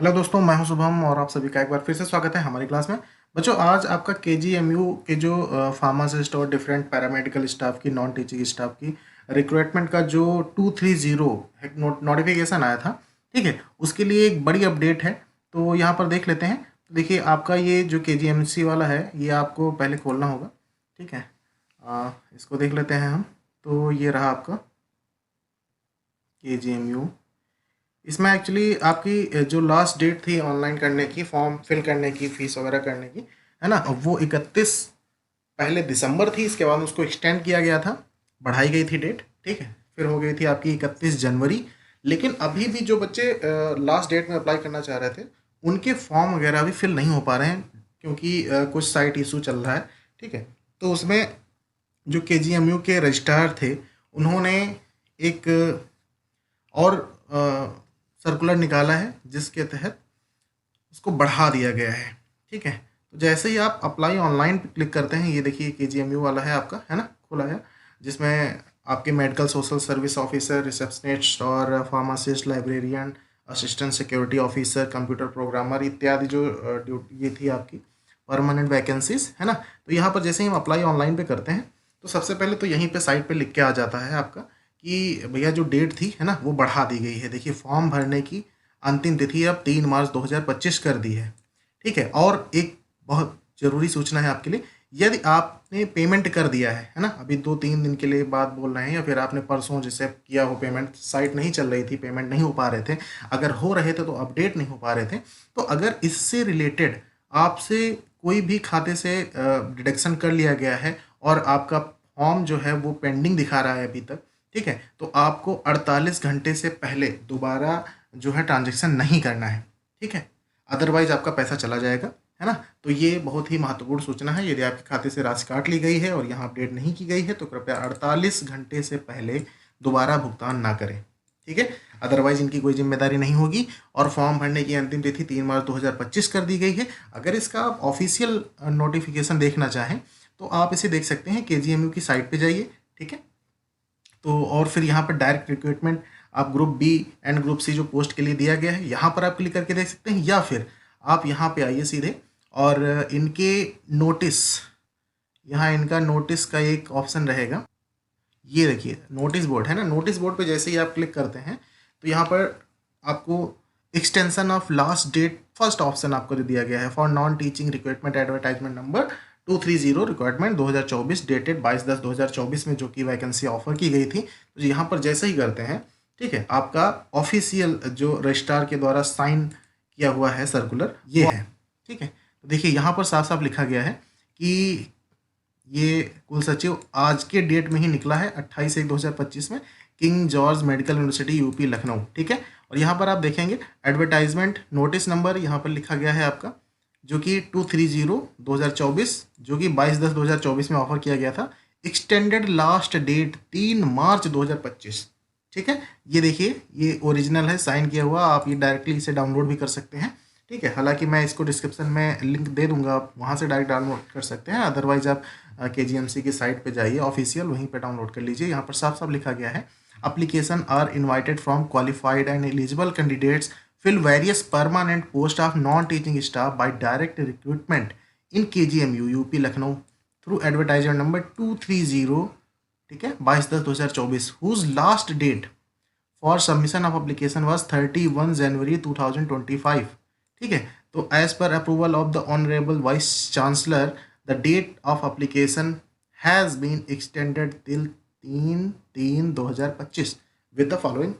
Hello दोस्तों, मैं हूं शुभम और आप सभी का एक बार फिर से स्वागत है हमारी क्लास में। बच्चों, आज आपका केजीएमयू के जो फार्मासिस्ट और डिफरेंट पैरामेडिकल स्टाफ की, नॉन टीचिंग स्टाफ की रिक्रूटमेंट का जो 230 एक नोटिफिकेशन आया था, ठीक है, उसके लिए एक बड़ी अपडेट है। तो यहाँ पर देख लेते हैं। देखिए, आपका ये जो केजीएमसी वाला है, ये आपको पहले खोलना होगा, ठीक है। इसको देख लेते हैं हम। तो ये रहा आपका केजीएमयू। इसमें एक्चुअली आपकी जो लास्ट डेट थी ऑनलाइन करने की, फॉर्म फिल करने की, फीस वगैरह करने की, है ना, वो 31 पहले दिसंबर थी। इसके बाद उसको एक्सटेंड किया गया था, बढ़ाई गई थी डेट, ठीक है। फिर हो गई थी आपकी 31 जनवरी। लेकिन अभी भी जो बच्चे लास्ट डेट में अप्लाई करना चाह रहे थे, उनके फॉर्म वगैरह अभी फिल नहीं हो पा रहे हैं, क्योंकि कुछ साइट इशू चल रहा है, ठीक है। तो उसमें जो केजीएमयू के रजिस्ट्रार थे, उन्होंने एक और सर्कुलर निकाला है, जिसके तहत उसको बढ़ा दिया गया है, ठीक है। तो जैसे ही आप अप्लाई ऑनलाइन पे क्लिक करते हैं, ये देखिए केजीएमयू वाला है आपका, है ना, खुला है, जिसमें आपके medical social service officer, receptionist और pharmacist, librarian, assistant security officer, computer programmer इत्यादि जो ड्यूटी ये थी आपकी परमानेंट वैकेंसीज, है ना। तो यहाँ पर जैसे ही हम अप्लाई ऑनलाइन पे करते हैं, तो सबसे पहले तो यहीं पे साइट पे लिख के आ जाता है आपका कि भैया जो डेट थी, है ना, वो बढ़ा दी गई है। देखिए, फॉर्म भरने की अंतिम तिथि अब 3 मार्च 2025 कर दी है, ठीक है। और एक बहुत ज़रूरी सूचना है आपके लिए, यदि आपने पेमेंट कर दिया है ना, अभी 2-3 दिन के लिए बात बोल रहे हैं, या फिर आपने परसों जैसे किया हो पेमेंट, साइट नहीं चल रही थी, पेमेंट नहीं हो पा रहे थे, अगर हो रहे थे तो अपडेट नहीं हो पा रहे थे, तो अगर इससे रिलेटेड आपसे कोई भी खाते से डिडक्शन कर लिया गया है और आपका फॉर्म जो है वो पेंडिंग दिखा रहा है अभी तक, ठीक है, तो आपको 48 घंटे से पहले दोबारा जो है ट्रांजेक्शन नहीं करना है, ठीक है। अदरवाइज आपका पैसा चला जाएगा, है ना। तो ये बहुत ही महत्वपूर्ण सूचना है। यदि आपके खाते से राशि काट ली गई है और यहाँ अपडेट नहीं की गई है, तो कृपया 48 घंटे से पहले दोबारा भुगतान ना करें, ठीक है। अदरवाइज इनकी कोई जिम्मेदारी नहीं होगी। और फॉर्म भरने की अंतिम तिथि 3 मार्च 2025 कर दी गई है। अगर इसका आप ऑफिशियल नोटिफिकेशन देखना चाहें, तो आप इसे देख सकते हैं, केजीएमयू की साइट पे जाइए, ठीक है। तो और फिर यहाँ पर डायरेक्ट रिक्रूटमेंट आप group B and group C जो पोस्ट के लिए दिया गया है, यहाँ पर आप क्लिक करके देख सकते हैं, या फिर आप यहाँ पे आइए सीधे और इनके नोटिस, यहाँ इनका नोटिस का एक ऑप्शन रहेगा, ये देखिए नोटिस बोर्ड है ना। नोटिस बोर्ड पे जैसे ही आप क्लिक करते हैं, तो यहाँ पर आपको extension of last date first option आपको जो दिया गया है, for non teaching recruitment advertisement number 230 requirement 2024 dated 22/10/2024 में जो कि वैकेंसी ऑफर की गई थी। तो यहाँ पर जैसे ही करते हैं, ठीक है, आपका ऑफिशियल जो रजिस्ट्रार के द्वारा साइन किया हुआ है सर्कुलर ये है, ठीक है। तो देखिए यहाँ पर साफ साफ लिखा गया है कि ये कुल सचिव आज के डेट में ही निकला है, 28/1/2025 में, king George medical university UP Lucknow, ठीक है। और यहाँ पर आप देखेंगे एडवर्टाइजमेंट नोटिस नंबर यहाँ पर लिखा गया है आपका, जो कि 230/2024, जो कि 22/10/2024 में ऑफर किया गया था। एक्सटेंडेड लास्ट डेट 3 मार्च 2025, ठीक है। ये देखिए, ये ओरिजिनल है, साइन किया हुआ। आप ये डायरेक्टली इसे डाउनलोड भी कर सकते हैं, ठीक है। हालांकि मैं इसको डिस्क्रिप्शन में लिंक दे दूंगा, आप वहाँ से डायरेक्ट डाउनलोड कर सकते हैं। अदरवाइज आप केजीएमसी की साइट पे जाइए ऑफिशियल, वहीं पे डाउनलोड कर लीजिए। यहाँ पर साफ साफ लिखा गया है, application are invited from qualified and eligible candidates fill various permanent post of non-teaching staff by direct recruitment in KGMU UP Lucknow through advertisement number 230, ठीक है, 22/10/2024, whose last date for submission of application was 31 January 2025, ठीक है। तो as per approval of the honorable vice chancellor, the date of application has been extended till 3/3/2025 with the following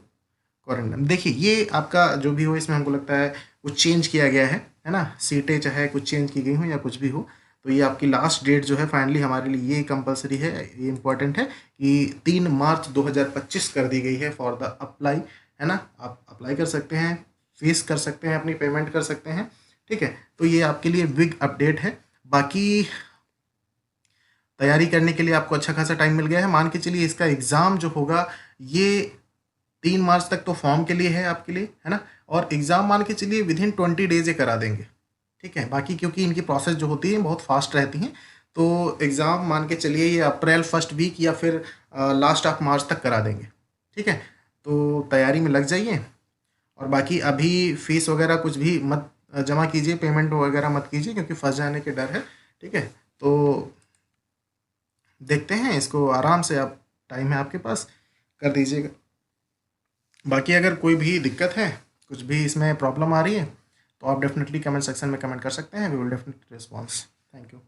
quarantine. देखिए, ये आपका जो भी हो, इसमें हमको लगता है कुछ चेंज किया गया है ना, सीटें चाहे कुछ चेंज की गई हो या कुछ भी हो, तो ये आपकी लास्ट डेट जो है फाइनली हमारे लिए ये कंपलसरी है, ये इंपॉर्टेंट है कि 3 मार्च 2025 कर दी गई है फॉर द अप्लाई, है ना। आप अप्लाई कर सकते हैं, फीस कर सकते हैं, अपनी पेमेंट कर सकते हैं, ठीक है। तो ये आपके लिए बिग अपडेट है। बाकी तैयारी करने के लिए आपको अच्छा खासा टाइम मिल गया है। मान के चलिए इसका एग्ज़ाम जो होगा, ये 3 मार्च तक तो फॉर्म के लिए है आपके लिए, है ना। और एग्ज़ाम मान के चलिए विदिन 20 डेज ये करा देंगे, ठीक है। बाकी क्योंकि इनकी प्रोसेस जो होती है बहुत फास्ट रहती हैं, तो एग्ज़ाम मान के चलिए ये अप्रैल फर्स्ट वीक या फिर लास्ट ऑफ मार्च तक करा देंगे, ठीक है। तो तैयारी में लग जाइए। और बाकी अभी फीस वगैरह कुछ भी मत जमा कीजिए, पेमेंट वगैरह मत कीजिए, क्योंकि फंस जाने के डर है। ठीक है, तो देखते हैं इसको आराम से, आप टाइम है आपके पास, कर दीजिएगा। बाकी अगर कोई भी दिक्कत है, कुछ भी इसमें प्रॉब्लम आ रही है, तो आप डेफिनेटली कमेंट सेक्शन में कमेंट कर सकते हैं, we will definitely response. Thank you.